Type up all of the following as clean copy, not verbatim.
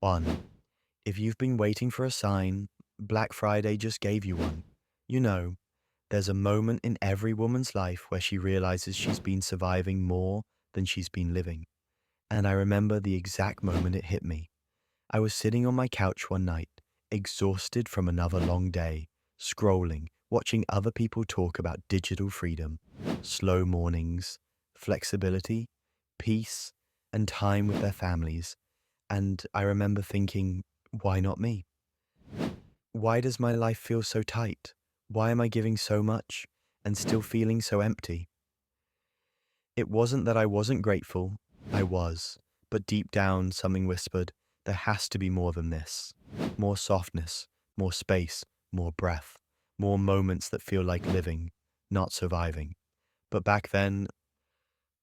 1. If you've been waiting for a sign, Black Friday just gave you one. You know, there's a moment in every woman's life where she realizes she's been surviving more than she's been living. And I remember the exact moment it hit me. I was sitting on my couch one night, exhausted from another long day, scrolling, watching other people talk about digital freedom, slow mornings, flexibility, peace, and time with their families. And I remember thinking, why not me? Why does my life feel so tight? Why am I giving so much and still feeling so empty? It wasn't that I wasn't grateful, I was, but deep down something whispered, there has to be more than this. More softness, more space, more breath, more moments that feel like living, not surviving. But back then,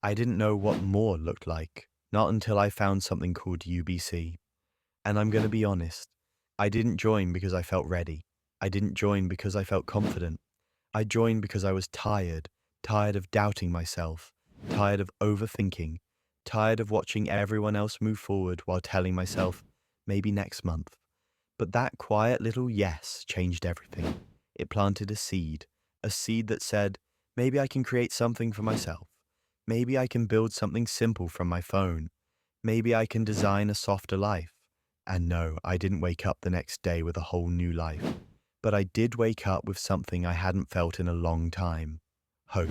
I didn't know what more looked like, not until I found something called UBC. And I'm going to be honest, I didn't join because I felt ready. I didn't join because I felt confident. I joined because I was tired, tired of doubting myself, tired of overthinking, tired of watching everyone else move forward while telling myself, maybe next month. But that quiet little yes changed everything. It planted a seed that said, maybe I can create something for myself. Maybe I can build something simple from my phone. Maybe I can design a softer life. And no, I didn't wake up the next day with a whole new life. But I did wake up with something I hadn't felt in a long time: hope.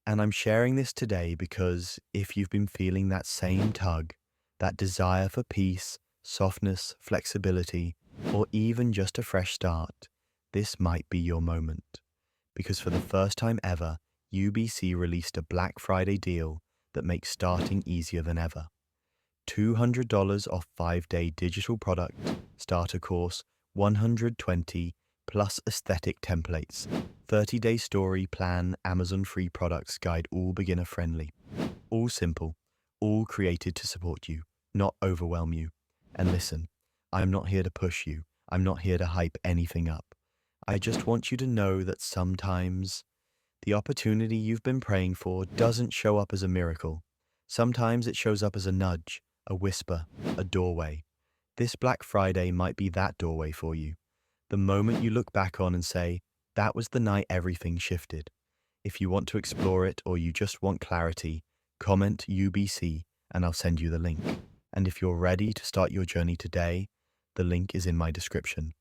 And I'm sharing this today because if you've been feeling that same tug, that desire for peace, softness, flexibility, or even just a fresh start, this might be your moment. Because for the first time ever, UBC released a Black Friday deal that makes starting easier than ever. $200 off 5-day digital product, starter course, 120 plus aesthetic templates, 30-day story plan, Amazon free products guide, all beginner friendly. All simple, all created to support you, not overwhelm you. And listen, I'm not here to push you. I'm not here to hype anything up. I just want you to know that sometimes the opportunity you've been praying for doesn't show up as a miracle. Sometimes it shows up as a nudge, a whisper, a doorway. This Black Friday might be that doorway for you. The moment you look back on and say, that was the night everything shifted. If you want to explore it or you just want clarity, comment UBC and I'll send you the link. And if you're ready to start your journey today, the link is in my description.